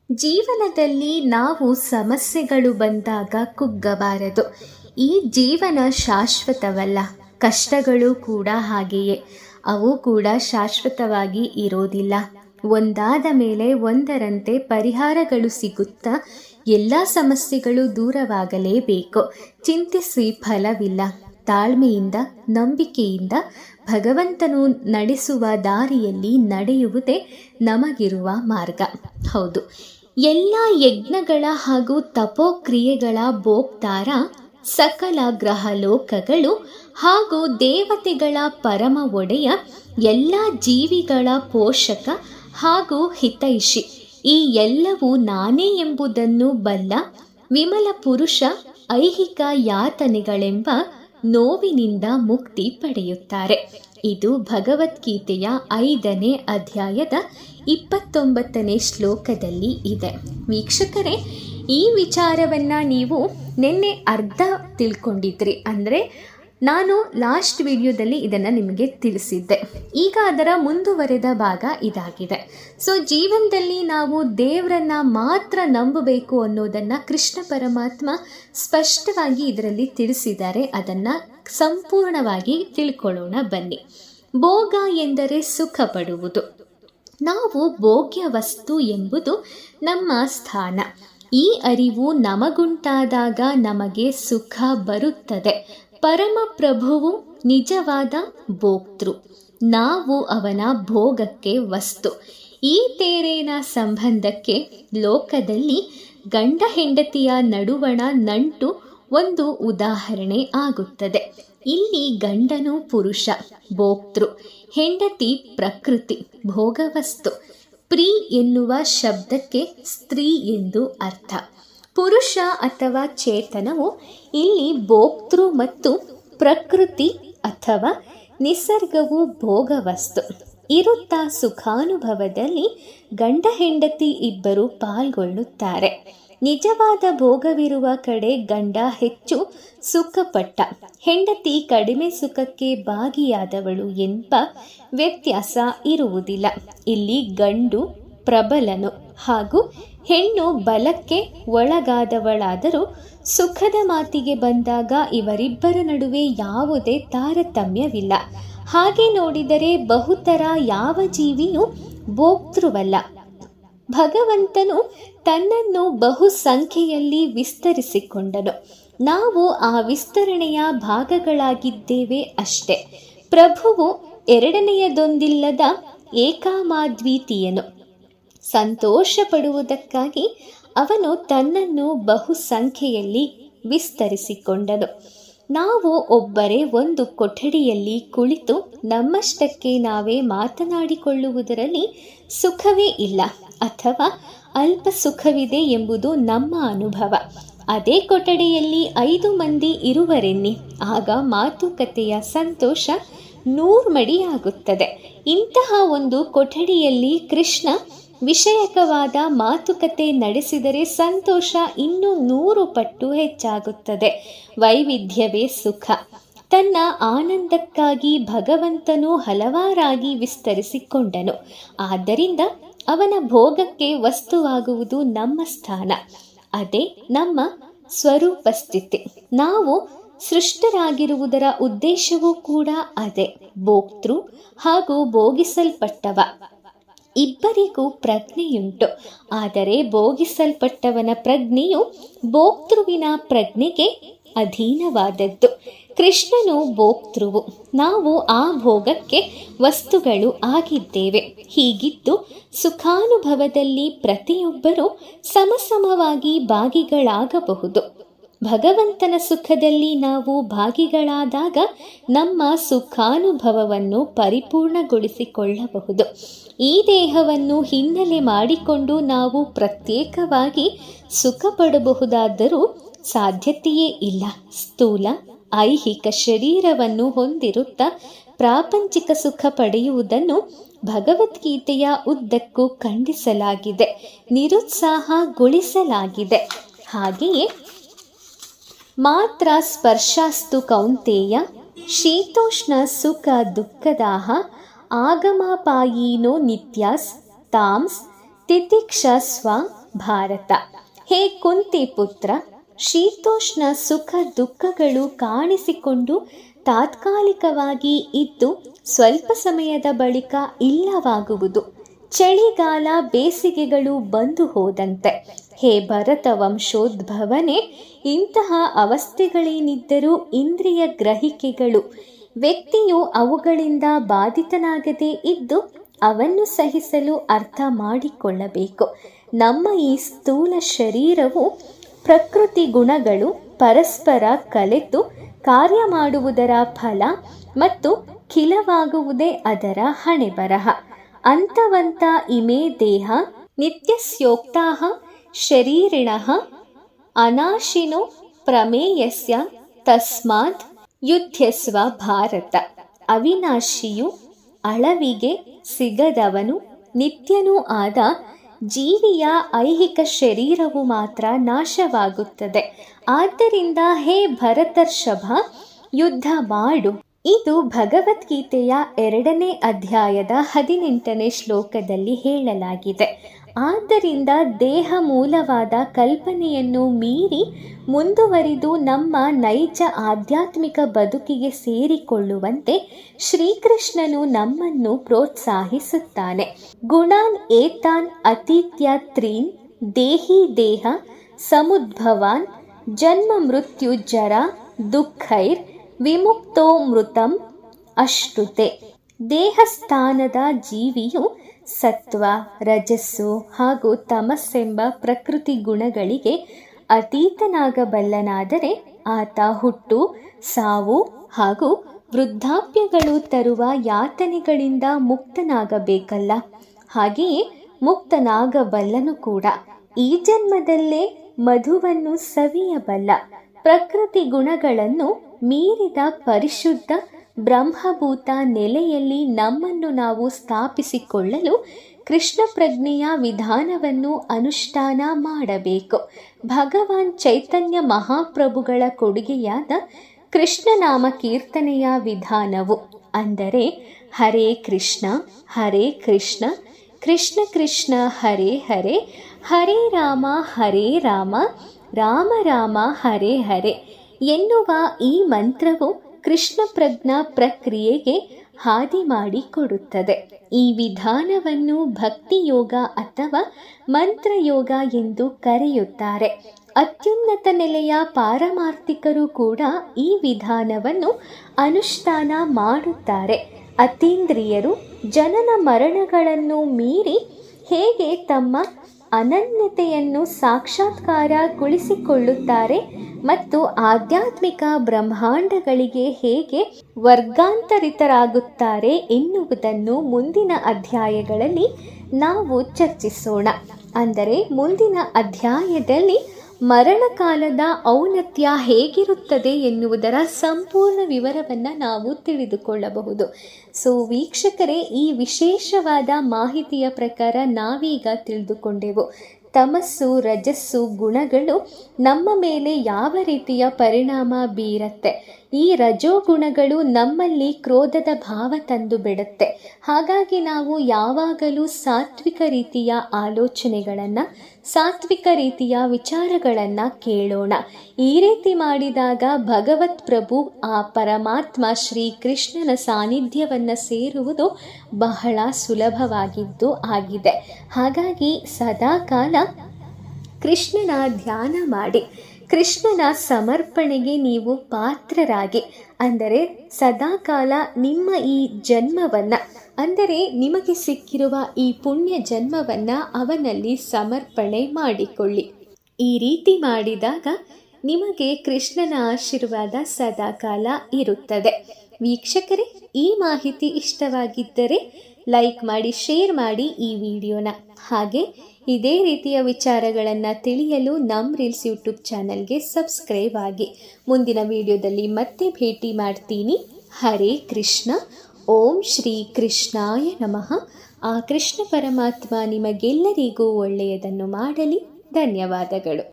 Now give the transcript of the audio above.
ಜೀವನದಲ್ಲಿ ನಾವು ಸಮಸ್ಯೆಗಳು ಬಂದಾಗ ಕುಗ್ಗಬಾರದು. ಈ ಜೀವನ ಶಾಶ್ವತವಲ್ಲ. ಕಷ್ಟಗಳು ಕೂಡ ಹಾಗೆಯೇ. ಅವು ಕೂಡ ಶಾಶ್ವತವಾಗಿ ಇರೋದಿಲ್ಲ. ಒಂದಾದ ಮೇಲೆ ಒಂದರಂತೆ ಪರಿಹಾರಗಳು ಸಿಗುತ್ತಾ ಎಲ್ಲ ಸಮಸ್ಯೆಗಳು ದೂರವಾಗಲೇಬೇಕು. ಚಿಂತಿಸಿ ಫಲವಿಲ್ಲ. ತಾಳ್ಮೆಯಿಂದ, ನಂಬಿಕೆಯಿಂದ ಭಗವಂತನು ನಡೆಸುವ ದಾರಿಯಲ್ಲಿ ನಡೆಯುವುದೇ ನಮಗಿರುವ ಮಾರ್ಗ. ಹೌದು, ಎಲ್ಲ ಯಜ್ಞಗಳ ಹಾಗೂ ತಪೋಕ್ರಿಯೆಗಳ ಭೋಕ್ತಾರ, ಸಕಲ ಗ್ರಹ ಲೋಕಗಳು ಹಾಗೂ ದೇವತೆಗಳ ಪರಮ ಒಡೆಯ, ಎಲ್ಲ ಜೀವಿಗಳ ಪೋಷಕ ಹಾಗೂ ಹಿತೈಷಿ, ಈ ಎಲ್ಲವೂ ನಾನೇ ಎಂಬುದನ್ನು ಬಲ್ಲ ವಿಮಲ ಪುರುಷ ಐಹಿಕ ಯಾತನೆಗಳೆಂಬ ನೋವಿನಿಂದ ಮುಕ್ತಿ ಪಡೆಯುತ್ತಾರೆ. ಇದು ಭಗವದ್ಗೀತೆಯ 5ನೇ ಅಧ್ಯಾಯದ 29ನೇ ಶ್ಲೋಕದಲ್ಲಿ ಇದೆ. ವೀಕ್ಷಕರೇ, ಈ ವಿಚಾರವನ್ನು ನೀವು ನಿನ್ನೆ ಅರ್ಧ ತಿಳ್ಕೊಂಡಿದ್ರಿ. ಅಂದರೆ ನಾನು ಲಾಸ್ಟ್ ವಿಡಿಯೋದಲ್ಲಿ ಇದನ್ನು ನಿಮಗೆ ತಿಳಿಸಿದ್ದೆ. ಈಗ ಅದರ ಮುಂದುವರೆದ ಭಾಗ ಇದಾಗಿದೆ. ಸೊ ಜೀವನದಲ್ಲಿ ನಾವು ದೇವರನ್ನು ಮಾತ್ರ ನಂಬಬೇಕು ಅನ್ನೋದನ್ನು ಕೃಷ್ಣ ಪರಮಾತ್ಮ ಸ್ಪಷ್ಟವಾಗಿ ಇದರಲ್ಲಿ ತಿಳಿಸಿದ್ದಾರೆ. ಅದನ್ನು ಸಂಪೂರ್ಣವಾಗಿ ತಿಳ್ಕೊಳ್ಳೋಣ ಬನ್ನಿ. ಭೋಗ ಎಂದರೆ ಸುಖ ಪಡುವುದು. ನಾವು ಭೋಗ್ಯ ವಸ್ತು ಎಂಬುದು ನಮ್ಮ ಸ್ಥಾನ. ಈ ಅರಿವು ನಮಗುಂಟಾದಾಗ ನಮಗೆ ಸುಖ ಬರುತ್ತದೆ. ಪರಮ ಪ್ರಭುವು ನಿಜವಾದ ಭೋಕ್ತೃ. ನಾವು ಅವನ ಭೋಗಕ್ಕೆ ವಸ್ತು. ಈ ತೇರೇನ ಸಂಬಂಧಕ್ಕೆ ಲೋಕದಲ್ಲಿ ಗಂಡ ಹೆಂಡತಿಯ ನಡುವಣ ನಂಟು ಒಂದು ಉದಾಹರಣೆ ಆಗುತ್ತದೆ. ಇಲ್ಲಿ ಗಂಡನು ಪುರುಷ, ಭೋಕ್ತೃ, ಹೆಂಡತಿ ಪ್ರಕೃತಿ, ಭೋಗವಸ್ತು. ಪ್ರೀ ಎನ್ನುವ ಶಬ್ದಕ್ಕೆ ಸ್ತ್ರೀ ಎಂದು ಅರ್ಥ. ಪುರುಷ ಅಥವಾ ಚೇತನವು ಇಲ್ಲಿ ಭೋಕ್ತೃ ಮತ್ತು ಪ್ರಕೃತಿ ಅಥವಾ ನಿಸರ್ಗವು ಭೋಗವಸ್ತು. ಇರುತ್ತಾ ಸುಖಾನುಭವದಲ್ಲಿ ಗಂಡ ಹೆಂಡತಿ ಇಬ್ಬರು ಪಾಲ್ಗೊಳ್ಳುತ್ತಾರೆ. ನಿಜವಾದ ಭೋಗವಿರುವ ಕಡೆ ಗಂಡ ಹೆಚ್ಚು ಸುಖಪಟ್ಟ, ಹೆಂಡತಿ ಕಡಿಮೆ ಸುಖಕ್ಕೆ ಭಾಗಿಯಾದವಳು ಎಂಬ ವ್ಯತ್ಯಾಸ ಇರುವುದಿಲ್ಲ. ಇಲ್ಲಿ ಗಂಡು ಪ್ರಬಲನು ಹಾಗೂ ಹೆಣ್ಣು ಬಲಕ್ಕೆ ಒಳಗಾದವಳಾದರೂ ಸುಖದ ಮಾತಿಗೆ ಬಂದಾಗ ಇವರಿಬ್ಬರ ನಡುವೆ ಯಾವುದೇ ತಾರತಮ್ಯವಿಲ್ಲ. ಹಾಗೆ ನೋಡಿದರೆ ಬಹುತರ ಯಾವ ಜೀವಿಯೂ ಭೋಕ್ತೃವಲ್ಲ. ಭಗವಂತನು ತನ್ನನ್ನು ಬಹುಸಂಖ್ಯೆಯಲ್ಲಿ ವಿಸ್ತರಿಸಿಕೊಂಡನು. ನಾವು ಆ ವಿಸ್ತರಣೆಯ ಭಾಗಗಳಾಗಿದ್ದೇವೆ ಅಷ್ಟೇ. ಪ್ರಭುವು ಎರಡನೆಯದೊಂದಿಲ್ಲದ ಏಕಾಮಾದ್ವಿತೀಯನು. ಸಂತೋಷ ಪಡುವುದಕ್ಕಾಗಿ ಅವನು ತನ್ನನ್ನು ಬಹುಸಂಖ್ಯೆಯಲ್ಲಿ ವಿಸ್ತರಿಸಿಕೊಂಡನು. ನಾವು ಒಬ್ಬರೇ ಒಂದು ಕೊಠಡಿಯಲ್ಲಿ ಕುಳಿತು ನಮ್ಮಷ್ಟಕ್ಕೆ ನಾವೇ ಮಾತನಾಡಿಕೊಳ್ಳುವುದರಲ್ಲಿ ಸುಖವೇ ಇಲ್ಲ, ಅಥವಾ ಅಲ್ಪ ಸುಖವಿದೆ ಎಂಬುದು ನಮ್ಮ ಅನುಭವ. ಅದೇ ಕೊಠಡಿಯಲ್ಲಿ 5 ಮಂದಿ ಇರುವರೆನ್ನಿ, ಆಗ ಮಾತುಕತೆಯ ಸಂತೋಷ 100 ಮಡಿಯಾಗುತ್ತದೆ. ಇಂತಹ ಒಂದು ಕೊಠಡಿಯಲ್ಲಿ ಕೃಷ್ಣ ವಿಷಯಕವಾದ ಮಾತುಕತೆ ನಡೆಸಿದರೆ ಸಂತೋಷ ಇನ್ನೂ 100 ಪಟ್ಟು ಹೆಚ್ಚಾಗುತ್ತದೆ. ವೈವಿಧ್ಯವೇ ಸುಖ. ತನ್ನ ಆನಂದಕ್ಕಾಗಿ ಭಗವಂತನು ಹಲವಾರಾಗಿ ವಿಸ್ತರಿಸಿಕೊಂಡನು. ಆದ್ದರಿಂದ ಅವನ ಭೋಗಕ್ಕೆ ವಸ್ತುವಾಗುವುದು ನಮ್ಮ ಸ್ಥಾನ. ಅದೇ ನಮ್ಮ ಸ್ವರೂಪ ಸ್ಥಿತಿ. ನಾವು ಸೃಷ್ಟರಾಗಿರುವುದರ ಉದ್ದೇಶವೂ ಕೂಡ ಅದೇ. ಭೋಕ್ತೃ ಹಾಗೂ ಭೋಗಿಸಲ್ಪಟ್ಟವ ಇಬ್ಬರಿಗೂ ಪ್ರಜ್ಞೆಯುಂಟು. ಆದರೆ ಭೋಗಿಸಲ್ಪಟ್ಟವನ ಪ್ರಜ್ಞೆಯು ಭೋಕ್ತೃವಿನ ಪ್ರಜ್ಞೆಗೆ ಅಧೀನವಾದದ್ದು. ಕೃಷ್ಣನು ಭೋಕ್ತೃವು, ನಾವು ಆ ಭೋಗಕ್ಕೆ ವಸ್ತುಗಳು ಆಗಿದ್ದೇವೆ. ಹೀಗಿದ್ದು ಸುಖಾನುಭವದಲ್ಲಿ ಪ್ರತಿಯೊಬ್ಬರೂ ಸಮಸಮವಾಗಿ ಭಾಗಿಗಳಾಗಬಹುದು. ಭಗವಂತನ ಸುಖದಲ್ಲಿ ನಾವು ಭಾಗಿಗಳಾದಾಗ ನಮ್ಮ ಸುಖಾನುಭವವನ್ನು ಪರಿಪೂರ್ಣಗೊಳಿಸಿಕೊಳ್ಳಬಹುದು. ಈ ದೇಹವನ್ನು ಹಿನ್ನೆಲೆ ಮಾಡಿಕೊಂಡು ನಾವು ಪ್ರತ್ಯೇಕವಾಗಿ ಸುಖ ಪಡಬಹುದಾದರೂ ಸಾಧ್ಯತೆಯೇ ಇಲ್ಲ. ಸ್ಥೂಲ ಐಹಿಕ ಶರೀರವನ್ನು ಹೊಂದಿರುತ್ತಾ ಪ್ರಾಪಂಚಿಕ ಸುಖ ಪಡೆಯುವುದನ್ನು ಭಗವದ್ಗೀತೆಯ ಉದ್ದಕ್ಕೂ ಖಂಡಿಸಲಾಗಿದೆ, ನಿರುತ್ಸಾಹಗೊಳಿಸಲಾಗಿದೆ. ಹಾಗೆಯೇ ಮಾತ್ರ ಸ್ಪರ್ಶಾಸ್ತು ಕೌಂತೇಯ ಶೀತೋಷ್ಣ ಸುಖ ದುಃಖದಾಹ ಆಗಮಾಪಾಯೀನೋ ನಿತ್ಯಾಸ್ ತಾಮ್ಸ್ ತಿತಿಕ್ಷಸ್ವ ಭಾರತ. ಹೇ ಕುಂತಿ ಪುತ್ರ, ಶೀತೋಷ್ಣ ಸುಖ ದುಃಖಗಳು ಕಾಣಿಸಿಕೊಂಡು ತಾತ್ಕಾಲಿಕವಾಗಿ ಇದ್ದು ಸ್ವಲ್ಪ ಸಮಯದ ಬಳಿಕ ಇಲ್ಲವಾಗುವುದು. ಚಳಿಗಾಲ ಬೇಸಿಗೆಗಳು ಬಂದು ಹೋದಂತೆ. ಹೇ ಭರತ ವಂಶೋದ್ಭವನೆ, ಇಂತಹ ಅವಸ್ಥೆಗಳೇನಿದ್ದರೂ ಇಂದ್ರಿಯ ಗ್ರಹಿಕೆಗಳು ವ್ಯಕ್ತಿಯು ಅವುಗಳಿಂದ ಬಾಧಿತನಾಗದೇ ಇದ್ದು ಅವನ್ನು ಸಹಿಸಲು ಅರ್ಥ ಮಾಡಿಕೊಳ್ಳಬೇಕು. ನಮ್ಮ ಈ ಸ್ಥೂಲ ಶರೀರವು ಪ್ರಕೃತಿ ಗುಣಗಳು ಪರಸ್ಪರ ಕಲೆತು ಕಾರ್ಯ ಮಾಡುವುದರ ಫಲ ಮತ್ತು ಖಿಲವಾಗುವುದೇ ಅದರ ಹಣೆಬರಹ. ಅಂತವಂತ ಇಮೇ ದೇಹ ನಿತ್ಯಸ್ಯೋಕ್ತಾಃ ಶರೀರಿಣಃ ಅನಾಶಿನೋ ಪ್ರಮೇಯಸ್ಯ ತಸ್ಮಾತ್ ಯುದ್ಧಸ್ವ ಭಾರತ. ಅವಿನಾಶಿಯು ಅಳವಿಗೆ ಸಿಗದವನು ನಿತ್ಯನೂ ಆದ ಜೀವಿಯ ಐಹಿಕ ಶರೀರವು ಮಾತ್ರ ನಾಶವಾಗುತ್ತದೆ. ಆದ್ದರಿಂದ ಹೇ ಭರತರ್ಷಭ, ಯುದ್ಧ ಮಾಡು. ಇದು ಭಗವದ್ಗೀತೆಯ 2ನೇ ಅಧ್ಯಾಯದ 18ನೇ ಶ್ಲೋಕದಲ್ಲಿ ಹೇಳಲಾಗಿದೆ. ಆದ್ದರಿಂದ ದೇಹ ಮೂಲವಾದ ಕಲ್ಪನೆಯನ್ನು ಮೀರಿ ಮುಂದುವರಿದು ನಮ್ಮ ನೈಜ ಆಧ್ಯಾತ್ಮಿಕ ಬದುಕಿಗೆ ಸೇರಿಕೊಳ್ಳುವಂತೆ ಶ್ರೀಕೃಷ್ಣನು ನಮ್ಮನ್ನು ಪ್ರೋತ್ಸಾಹಿಸುತ್ತಾನೆ. ಗುಣಾನ್ ಏತಾನ್ ಅತೀತ್ಯ ತ್ರೀನ್ ದೇಹಿ ದೇಹ ಸಮುದ್ಭವಾನ್ ಜನ್ಮ ಮೃತ್ಯು ಜರ ದುಃಖೈರ್ ವಿಮುಕ್ತೋ ಮೃತಂ ಅಶ್ನುತೆ. ದೇಹಸ್ಥಾನದ ಜೀವಿಯು ಸತ್ವ, ರಜಸ್ಸು ಹಾಗೂ ತಮಸ್ಸೆಂಬ ಪ್ರಕೃತಿ ಗುಣಗಳಿಗೆ ಅತೀತನಾಗಬಲ್ಲನಾದರೆ ಆತ ಹುಟ್ಟು, ಸಾವು ಹಾಗೂ ವೃದ್ಧಾಪ್ಯಗಳು ತರುವ ಯಾತನೆಗಳಿಂದ ಮುಕ್ತನಾಗಬೇಕಲ್ಲ. ಹಾಗೆಯೇ ಮುಕ್ತನಾಗಬಲ್ಲನು ಕೂಡ. ಈ ಜನ್ಮದಲ್ಲೇ ಮಧುವನ್ನು ಸವಿಯಬಲ್ಲ. ಪ್ರಕೃತಿ ಗುಣಗಳನ್ನು ಮೀರಿದ ಪರಿಶುದ್ಧ ಬ್ರಹ್ಮಭೂತ ನೆಲೆಯಲ್ಲಿ ನಮ್ಮನ್ನು ನಾವು ಸ್ಥಾಪಿಸಿಕೊಳ್ಳಲು ಕೃಷ್ಣ ಪ್ರಜ್ಞೆಯ ವಿಧಾನವನ್ನು ಅನುಷ್ಠಾನ ಮಾಡಬೇಕು. ಭಗವಾನ್ ಚೈತನ್ಯ ಮಹಾಪ್ರಭುಗಳ ಕೊಡುಗೆಯಾದ ಕೃಷ್ಣನಾಮ ಕೀರ್ತನೆಯ ವಿಧಾನವು ಅಂದರೆ ಹರೇ ಕೃಷ್ಣ ಹರೇ ಕೃಷ್ಣ ಕೃಷ್ಣ ಕೃಷ್ಣ ಹರೇ ಹರೇ, ಹರೇ ರಾಮ ರಾಮ ರಾಮ ಹರೇ ಹರೇ ಎನ್ನುವ ಈ ಮಂತ್ರವು ಕೃಷ್ಣ ಪ್ರಜ್ಞಾ ಪ್ರಕ್ರಿಯೆಗೆ ಹಾದಿ ಮಾಡಿಕೊಡುತ್ತದೆ. ಈ ವಿಧಾನವನ್ನು ಭಕ್ತಿಯೋಗ ಅಥವಾ ಮಂತ್ರಯೋಗ ಎಂದು ಕರೆಯುತ್ತಾರೆ. ಅತ್ಯುನ್ನತ ನೆಲೆಯ ಪಾರಮಾರ್ಥಿಕರು ಕೂಡ ಈ ವಿಧಾನವನ್ನು ಅನುಷ್ಠಾನ ಮಾಡುತ್ತಾರೆ. ಅತೀಂದ್ರಿಯರು ಜನನ ಮರಣಗಳನ್ನು ಮೀರಿ ಹೇಗೆ ತಮ್ಮ ಅನನ್ಯತೆಯನ್ನು ಸಾಕ್ಷಾತ್ಕಾರಗೊಳಿಸಿಕೊಳ್ಳುತ್ತಾರೆ ಮತ್ತು ಆಧ್ಯಾತ್ಮಿಕ ಬ್ರಹ್ಮಾಂಡಗಳಿಗೆ ಹೇಗೆ ವರ್ಗಾಂತರಿತರಾಗುತ್ತಾರೆ ಎನ್ನುವುದನ್ನು ಮುಂದಿನ ಅಧ್ಯಾಯಗಳಲ್ಲಿ ನಾವು ಚರ್ಚಿಸೋಣ. ಅಂದರೆ ಮುಂದಿನ ಅಧ್ಯಾಯದಲ್ಲಿ ಮರಣಕಾಲದ ಔನ್ನತ್ಯ ಹೇಗಿರುತ್ತದೆ ಎನ್ನುವುದರ ಸಂಪೂರ್ಣ ವಿವರವನ್ನು ನಾವು ತಿಳಿದುಕೊಳ್ಳಬಹುದು. ಸೊ ವೀಕ್ಷಕರೇ, ಈ ವಿಶೇಷವಾದ ಮಾಹಿತಿಯ ಪ್ರಕಾರ ನಾವೀಗ ತಿಳಿದುಕೊಂಡೆವು ತಮಸ್ಸು ರಜಸ್ಸು ಗುಣಗಳು ನಮ್ಮ ಮೇಲೆ ಯಾವ ರೀತಿಯ ಪರಿಣಾಮ ಬೀರುತ್ತೆ. ಈ ರಜೋಗುಣಗಳು ನಮ್ಮಲ್ಲಿ ಕ್ರೋಧದ ಭಾವ ತಂದು ಬಿಡುತ್ತೆ. ಹಾಗಾಗಿ ನಾವು ಯಾವಾಗಲೂ ಸಾತ್ವಿಕ ರೀತಿಯ ಆಲೋಚನೆಗಳನ್ನು, ಸಾತ್ವಿಕ ರೀತಿಯ ವಿಚಾರಗಳನ್ನು ಕೇಳೋಣ. ಈ ರೀತಿ ಮಾಡಿದಾಗ ಭಗವತ್ ಪ್ರಭು ಆ ಪರಮಾತ್ಮ ಶ್ರೀ ಕೃಷ್ಣನ ಸಾನ್ನಿಧ್ಯವನ್ನು ಸೇರುವುದು ಬಹಳ ಸುಲಭವಾಗಿದ್ದು ಆಗಿದೆ. ಹಾಗಾಗಿ ಸದಾಕಾಲ ಕೃಷ್ಣನ ಧ್ಯಾನ ಮಾಡಿ, ಕೃಷ್ಣನ ಸಮರ್ಪಣೆಗೆ ನೀವು ಪಾತ್ರರಾಗಿ, ಅಂದರೆ ಸದಾಕಾಲ ನಿಮ್ಮ ಈ ಜನ್ಮವನ್ನು, ಅಂದರೆ ನಿಮಗೆ ಸಿಕ್ಕಿರುವ ಈ ಪುಣ್ಯ ಜನ್ಮವನ್ನು ಅವನಲ್ಲಿ ಸಮರ್ಪಣೆ ಮಾಡಿಕೊಳ್ಳಿ. ಈ ರೀತಿ ಮಾಡಿದಾಗ ನಿಮಗೆ ಕೃಷ್ಣನ ಆಶೀರ್ವಾದ ಸದಾಕಾಲ ಇರುತ್ತದೆ. ವೀಕ್ಷಕರೇ, ಈ ಮಾಹಿತಿ ಇಷ್ಟವಾಗಿದ್ದರೆ ಲೈಕ್ ಮಾಡಿ, ಶೇರ್ ಮಾಡಿ ಈ ವಿಡಿಯೋನ. ಹಾಗೆ ಇದೇ ರೀತಿಯ ವಿಚಾರಗಳನ್ನು ತಿಳಿಯಲು ನಮ್ಮ ರೀಲ್ಸ್ ಯೂಟ್ಯೂಬ್ ಚಾನಲ್ಗೆ ಸಬ್ಸ್ಕ್ರೈಬ್ ಆಗಿ. ಮುಂದಿನ ವಿಡಿಯೋದಲ್ಲಿ ಮತ್ತೆ ಭೇಟಿ ಮಾಡ್ತೀನಿ. ಹರೇ ಕೃಷ್ಣ. ಓಂ ಶ್ರೀ ಕೃಷ್ಣಾಯ ನಮಃ. ಆ ಕೃಷ್ಣ ಪರಮಾತ್ಮ ನಿಮಗೆಲ್ಲರಿಗೂ ಒಳ್ಳೆಯದನ್ನು ಮಾಡಲಿ. ಧನ್ಯವಾದಗಳು.